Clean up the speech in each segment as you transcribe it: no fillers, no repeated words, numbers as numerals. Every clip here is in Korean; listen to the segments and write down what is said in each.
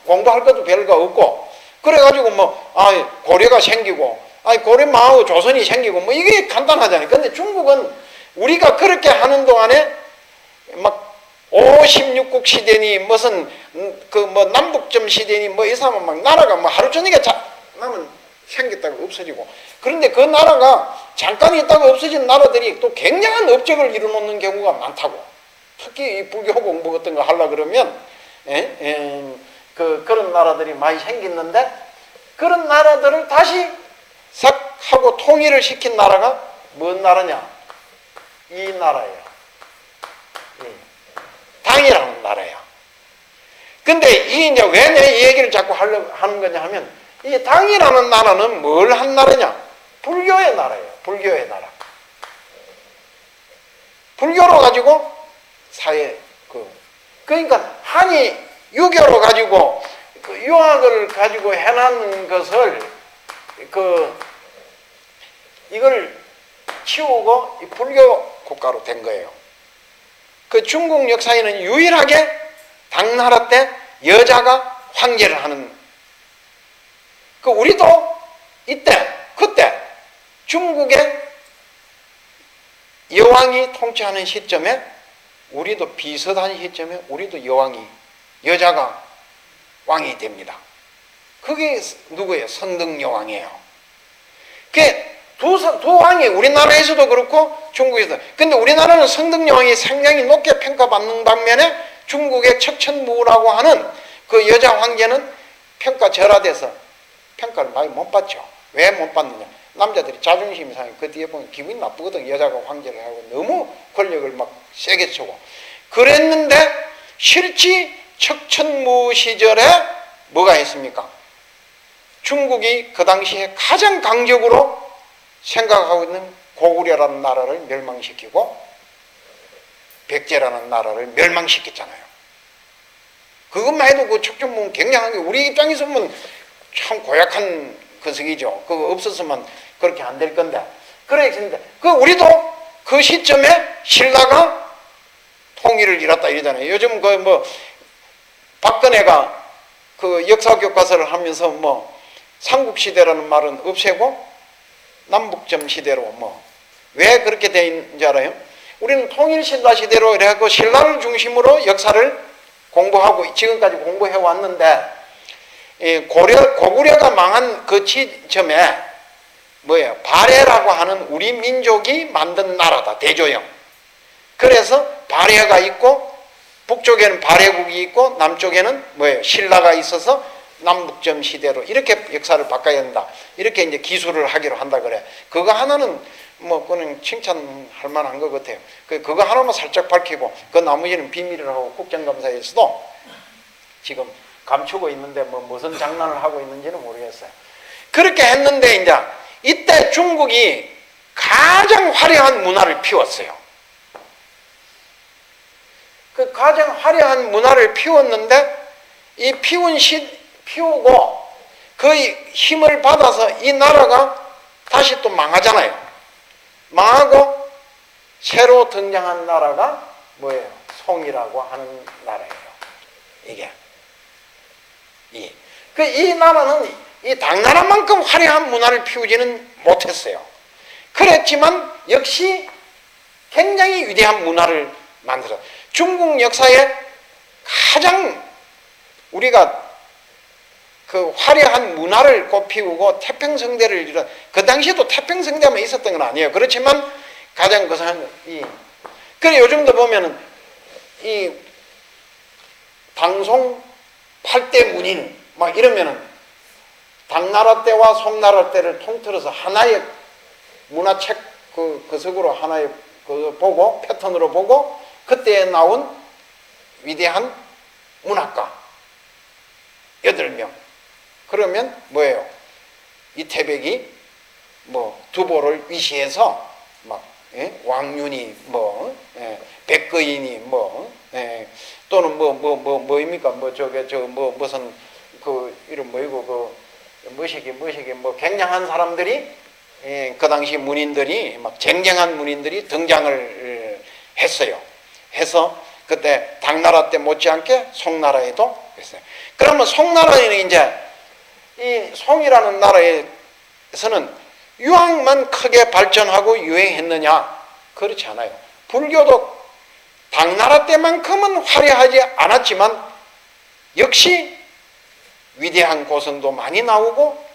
공부할 것도 별거 없고, 그래가지고 고려가 생기고, 고려 망하고 조선이 생기고, 이게 간단하잖아요. 근데 중국은 우리가 그렇게 하는 동안에 막 5, 16국 시대니 무슨 남북점 시대니 이 사람은 나라가 하루 저녁에 나면 생겼다가 없어지고, 그런데 그 나라가 잠깐 있다가 없어진 나라들이 또 굉장한 업적을 이루놓는 경우가 많다고. 특히 이 불교 공부 같은 거 하려 그러면 그런 나라들이 많이 생겼는데, 그런 나라들을 다시 싹 하고 통일을 시킨 나라가 뭔 나라냐? 이 나라예요. 당이라는 나라야. 근데 이제 왜 내 이 얘기를 자꾸 하는 거냐 하면, 이 당이라는 나라는 뭘 한 나라냐? 불교의 나라예요. 불교의 나라. 불교로 가지고 사회 그러니까 한이 유교로 가지고 유학을 가지고 해놓은 것을 이걸 치우고 이 불교 국가로 된 거예요. 그 중국 역사에는 유일하게 당나라 때 여자가 황제를 하는, 우리도 그때 중국의 여왕이 통치하는 시점에 우리도 비슷한 시점에 우리도 여자가 왕이 됩니다. 그게 누구예요? 선등여왕이에요. 두 왕이 우리나라에서도 그렇고 중국에서도. 근데 우리나라는 선등여왕이 상당히 높게 평가받는 반면에 중국의 척천무라고 하는 그 여자 황제는 평가절하돼서 평가를 많이 못 받죠. 왜 못 받느냐? 남자들이 자존심이 상해. 그 뒤에 보면 기분이 나쁘거든. 여자가 황제를 하고 너무 권력을 막 세게 주고. 그랬는데 실제 척천무 시절에 뭐가 있습니까? 중국이 그 당시에 가장 강적으로 생각하고 있는 고구려라는 나라를 멸망시키고 백제라는 나라를 멸망시켰잖아요. 그것만 해도 그 척천무는 굉장한 게, 우리 입장에서 보면 참 고약한 거석이죠. 그거 없었으면 그렇게 안 될 건데. 그랬는데 우리도 그 시점에 신라가 통일을 이뤘다 이러잖아요. 요즘 박근혜가 그 역사 교과서를 하면서 삼국시대라는 말은 없애고 남북점 시대로 왜 그렇게 돼 있는지 알아요? 우리는 통일신라 시대로 이래갖고 신라를 중심으로 역사를 공부하고 지금까지 공부해 왔는데, 고구려가 망한 그 시점에 뭐예요? 발해라고 하는 우리 민족이 만든 나라다. 대조영. 그래서 발해가 있고 북쪽에는 발해국이 있고 남쪽에는 뭐예요? 신라가 있어서 남북점 시대로 이렇게 역사를 바꿔야 된다. 이렇게 이제 기술을 하기로 한다 그래. 그거 하나는 그는 칭찬할 만한 것 같아요. 그거 하나만 살짝 밝히고 그 나머지는 비밀이라고 국정감사에서도 지금 감추고 있는데 무슨 장난을 하고 있는지는 모르겠어요. 그렇게 했는데 이제 이때 중국이 가장 화려한 문화를 피웠어요. 그 가장 화려한 문화를 피웠는데 이 피우고 그 힘을 받아서 이 나라가 다시 또 망하잖아요. 망하고 새로 등장한 나라가 뭐예요? 송이라고 하는 나라예요. 이게. 이 나라는 이 당나라만큼 화려한 문화를 피우지는 못했어요. 그랬지만 역시 굉장히 위대한 문화를 만들어. 중국 역사에 가장 우리가 그 화려한 문화를 꽃피우고 태평성대를 이룬, 그 당시에도 태평성대만 있었던 건 아니에요. 그렇지만 가장 그래 요즘도 보면은 이 방송 8대 문인 막 이러면은 당나라 때와 송나라 때를 통틀어서 하나의 문화책 그 속으로 하나의 보고 패턴으로 보고 그때 나온 위대한 문학가 8명. 그러면 뭐예요? 이태백이 두보를 위시해서 왕윤이 백거인이 또는 뭐입니까? 무슨 이름 뭐이고 뭐시기 굉장한 사람들이 그 당시 문인들이 쟁쟁한 문인들이 등장을 했어요. 해서 그때 당나라 때 못지않게 송나라에도 했어요. 그러면 송나라에는 이제 이 송이라는 나라에서는 유학만 크게 발전하고 유행했느냐? 그렇지 않아요. 불교도 당나라 때만큼은 화려하지 않았지만 역시 위대한 고성도 많이 나오고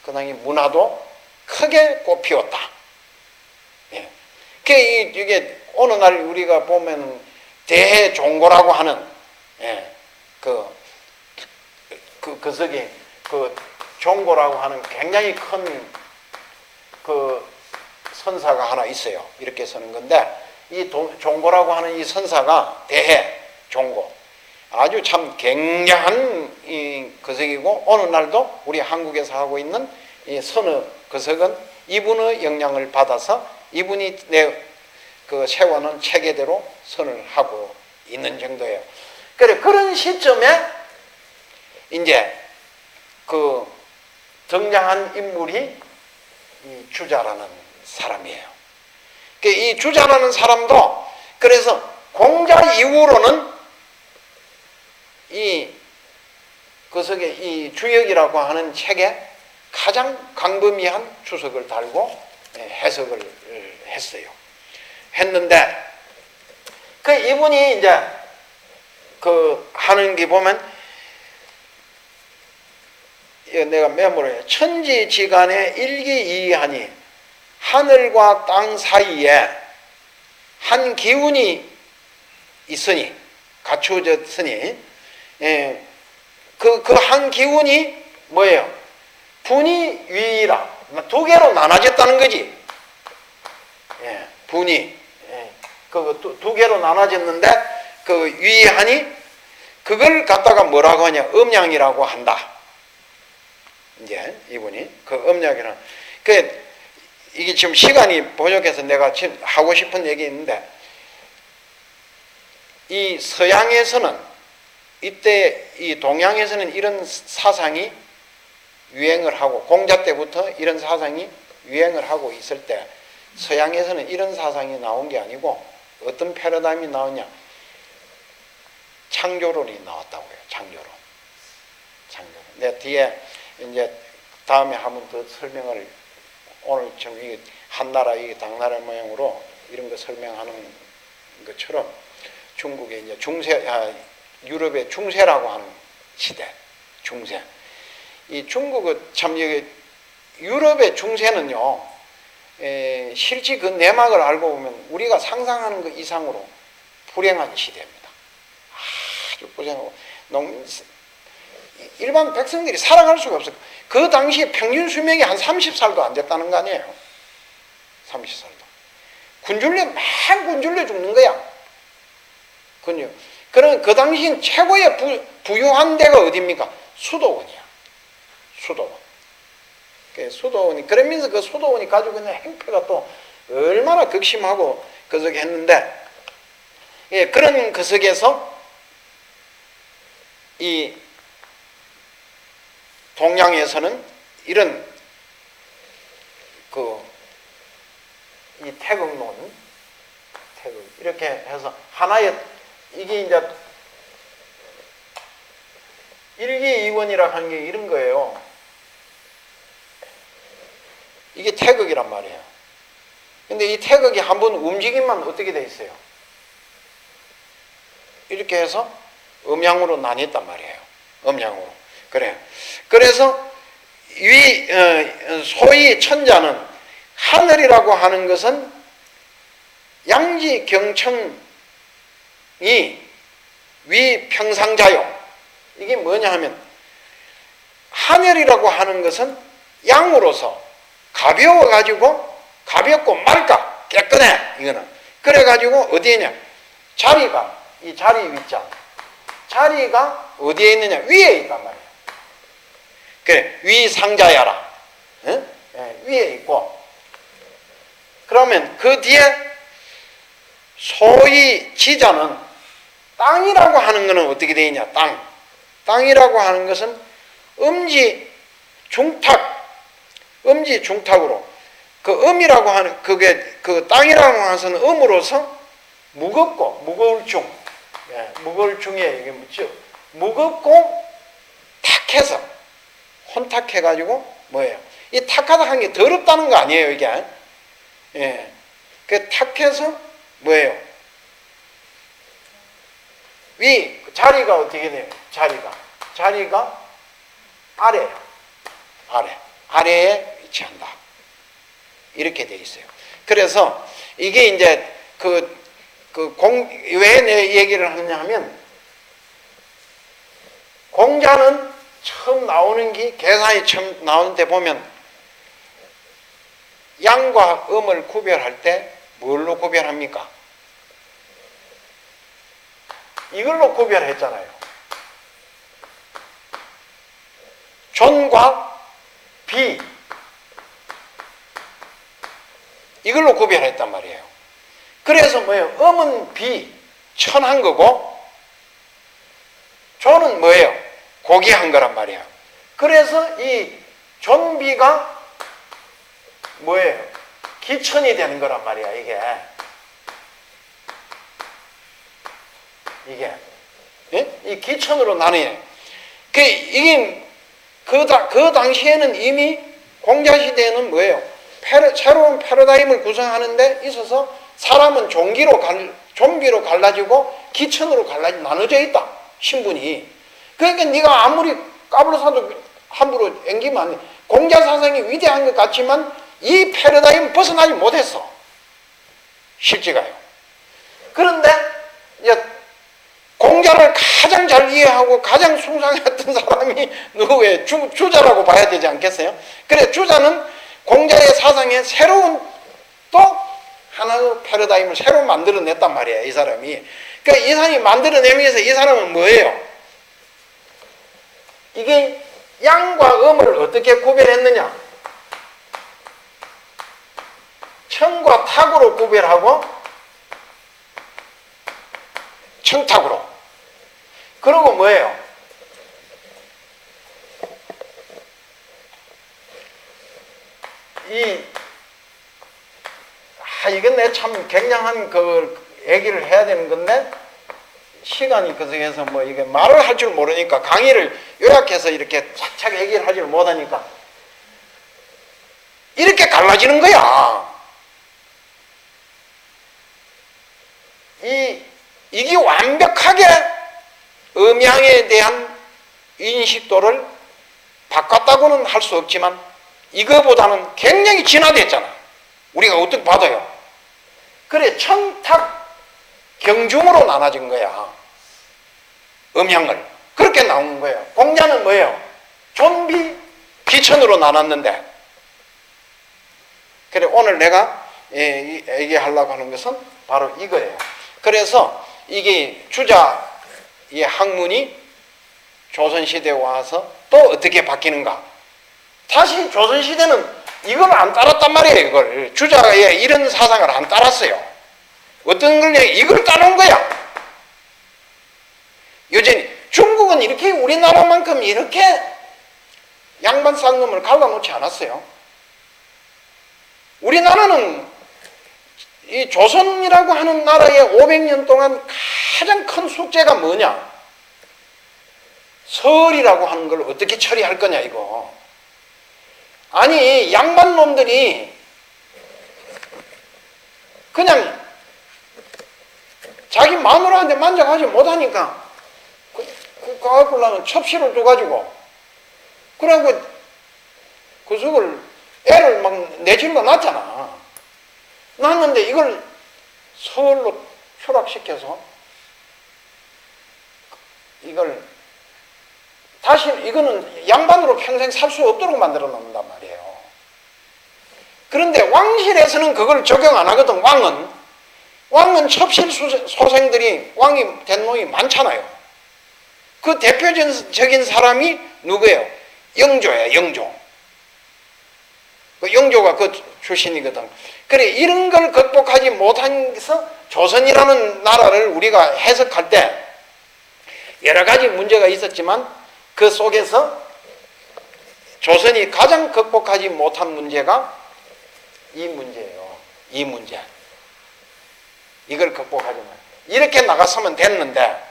그다음에 문화도 크게 꽃피웠다. 예. 이게 어느 날 우리가 보면 대종고라고 하는 그석이 종고라고 하는 굉장히 큰 그 선사가 하나 있어요. 이렇게 쓰는 건데 이 종고라고 하는 이 선사가 대해 종고 아주 참 굉장한 이 거석이고 어느 날도 우리 한국에서 하고 있는 이 선의 거석은 이분의 영향을 받아서 이분이 세워놓은 체계대로 선을 하고 있는 정도예요. 그런 시점에 이제 등장한 인물이 이 주자라는 사람이에요. 이 주자라는 사람도 그래서 공자 이후로는 이 거석에 이 주역이라고 하는 책에 가장 광범위한 주석을 달고 해석을 했어요. 했는데 이분이 이제 하는 게 보면 내가 메모를 해요. 천지지간에 일기이하니 하늘과 땅 사이에 한 기운이 있으니 갖추어졌으니 그 한 기운이 뭐예요? 분이 위이라 두 개로 나눠졌다는 거지. 분이 두 개로 나눠졌는데 위하니 그걸 갖다가 뭐라고 하냐? 음양이라고 한다. 이제 이분이 음양이라는 이게 지금 시간이 부족해서 내가 지금 하고 싶은 얘기 있는데 이 서양에서는 이때 이 동양에서는 이런 사상이 유행을 하고 공자 때부터 이런 사상이 유행을 하고 있을 때 서양에서는 이런 사상이 나온 게 아니고 어떤 패러다임이 나오냐? 창조론이 나왔다고요. 창조론. 내 뒤에 이제 다음에 한번 더 설명을 오늘 좀 이 한나라 이 당나라 모양으로 이런 거 설명하는 것처럼 중국의 이제 유럽의 중세라고 하는 시대 중세. 이 중국은 참 유럽의 중세는요. 실제 그 내막을 알고 보면 우리가 상상하는 것 이상으로 불행한 시대입니다. 아주 불행하고 일반 백성들이 살아갈 수가 없어요. 그 당시에 평균 수명이 한 30살도 안 됐다는 거 아니에요. 30살도. 군줄려 죽는 거야. 그런 그 당시엔 최고의 부유한 데가 어디입니까? 수도원이야. 수도원. 수도원이 그러면서 그 수도원이 가지고 있는 행패가 또 얼마나 극심하고 했는데 그런 거석에서 이 동양에서는 이런 이 태극론 이렇게 해서 하나의 이게 이제 일기이원이라 하는 게 이런 거예요. 이게 태극이란 말이에요. 근데 이 태극이 한번 움직이면 어떻게 돼 있어요? 이렇게 해서 음양으로 나뉘었단 말이에요. 음양으로. 그래서 소위 천자는 하늘이라고 하는 것은 양지경청이 위평상자요. 이게 뭐냐 하면 하늘이라고 하는 것은 양으로서 가볍고 맑아 깨끗해. 이거는 그래가지고 어디에 있냐? 이 자리 위자 자리가 어디에 있느냐? 위에 있단 말이에요. 위상자야라. 응? 위에 있고 그러면 그 뒤에 소위 지자는 땅이라고 하는 것은 어떻게 되어 있냐? 땅이라고 하는 것은 음지중탁으로 음이라고 하는 그 땅이라고 하는 것은 음으로서 무겁고 무거울 중. 무거울 중에 이게 뭐죠? 무겁고 탁해서 혼탁해가지고 뭐예요? 이 탁하다 한 게 더럽다는 거 아니에요, 이게. 예. 그 탁해서 뭐예요? 자리가 어떻게 돼요? 자리가 아래예요. 아래에 위치한다. 이렇게 돼 있어요. 그래서 이게 이제 왜 내 얘기를 하느냐 하면, 공자는 처음 나오는 계산이 처음 나오는데 보면 양과 음을 구별할 때 뭘로 구별합니까? 이걸로 구별했잖아요. 존과 비, 이걸로 구별했단 말이에요. 그래서 뭐예요? 음은 비, 천한 거고, 존은 뭐예요? 고귀한 거란 말이에요. 그래서 이 존비가 뭐예요? 기천이 되는 거란 말이야, 이게. 예? 이 기천으로 나뉘어요. 이게 그 당시에는 이미 공자시대에는 뭐예요? 새로운 패러다임을 구성하는 데 있어서 사람은 좀비로 갈라지고 기천으로 나눠져 있다, 신분이. 그러니까 네가 아무리 까불어서도 함부로 앵기면 안 돼. 공자 사상이 위대한 것 같지만 이 패러다임 벗어나지 못했어, 실제가요. 그런데 이제 공자를 가장 잘 이해하고 가장 숭상했던 사람이 누구예요? 주자라고 봐야 되지 않겠어요? 그래, 주자는 공자의 사상에 새로운 또 하나의 패러다임을 새로 만들어냈단 말이에요, 이 사람이. 그러니까 이 사람이 만들어내면서 이 사람은 뭐예요? 이게 양과 음을 어떻게 구별했느냐? 청과 탁으로 구별하고 청탁으로. 그리고 뭐예요? 이건 내 참 굉장한 얘기를 해야 되는 건데, 시간이 그래서 뭐 이게 말을 할 줄 모르니까, 강의를 요약해서 이렇게 착착 얘기를 하지를 못하니까 이렇게 갈라지는 거야. 이게 완벽하게 음양에 대한 인식도를 바꿨다고는 할 수 없지만 이거보다는 굉장히 진화됐잖아, 우리가 어떻게 봐도요. 그래, 청탁 경중으로 나눠진 거야, 음양을. 그렇게 나온 거예요. 공자는 뭐예요? 존비 기천으로 나눴는데. 그래, 오늘 내가 얘기하려고 하는 것은 바로 이거예요. 그래서 이게 주자의 학문이 조선시대에 와서 또 어떻게 바뀌는가. 다시 조선시대는 이걸 안 따랐단 말이에요. 이걸 주자의 이런 사상을 안 따랐어요. 어떤 걸 이걸 따른 거야. 여전히 중국은 이렇게 우리나라만큼 이렇게 양반 쌍놈을 갈라놓지 않았어요. 우리나라는 이 조선이라고 하는 나라의 500년 동안 가장 큰 숙제가 뭐냐? 설이라고 하는 걸 어떻게 처리할 거냐, 이거. 아니, 양반 놈들이 그냥 자기 마누라한테 만족하지 못하니까 가갖고는 첩시를 줘가지고, 그러고 그 속을 애를 막 내질러 놨잖아. 놨는데 이걸 서울로 추락시켜서 이걸 다시, 이거는 양반으로 평생 살 수 없도록 만들어 놓는단 말이에요. 그런데 왕실에서는 그걸 적용 안 하거든. 왕은 첩실 소생들이 왕이 된 놈이 많잖아요. 그 대표적인 사람이 누구예요? 영조예요, 영조. 그 영조가 그 출신이거든. 그래, 이런 걸 극복하지 못해서 조선이라는 나라를 우리가 해석할 때 여러 가지 문제가 있었지만 그 속에서 조선이 가장 극복하지 못한 문제가 이 문제예요. 이 문제. 이걸 극복하지 마. 이렇게 나갔으면 됐는데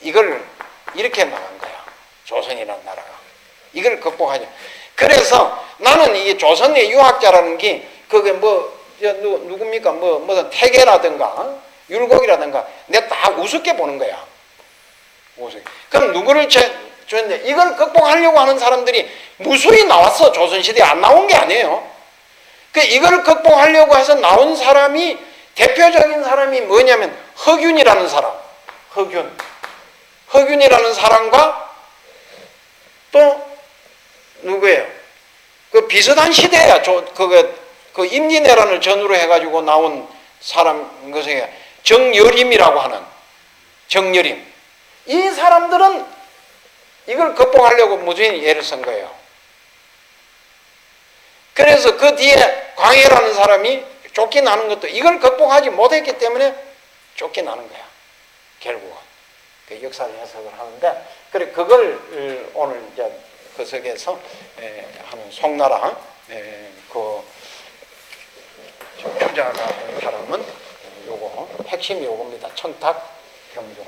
이걸 이렇게 나간 거야. 조선이라는 나라가. 이걸 극복하죠. 그래서 나는 이 조선의 유학자라는 게 그게 누굽니까? 무슨 태계라든가 율곡이라든가 내가 다 우습게 보는 거야. 우습게. 그럼 누구를 줬는데 이걸 극복하려고 하는 사람들이 무수히 나왔어. 조선시대에 안 나온 게 아니에요. 이걸 극복하려고 해서 나온 사람이 대표적인 사람이 뭐냐면 허균이라는 사람. 허균이라는 사람과 또 누구예요? 그 비슷한 시대야. 그 임진왜란을 전후로 해가지고 나온 사람 것이 정여림이라고 하는 정여림. 이 사람들은 이걸 극복하려고 무수히 애를 쓴 거예요. 그래서 그 뒤에 광해라는 사람이 쫓겨나는 것도 이걸 극복하지 못했기 때문에 쫓겨나는 거야. 결국은. 그 역사를 해석을 하는데, 그래, 그걸 오늘 이제 그 석에서 하는 송나라, 그 투자가 한 사람은 요거, 핵심이 요겁니다. 청탁, 경종.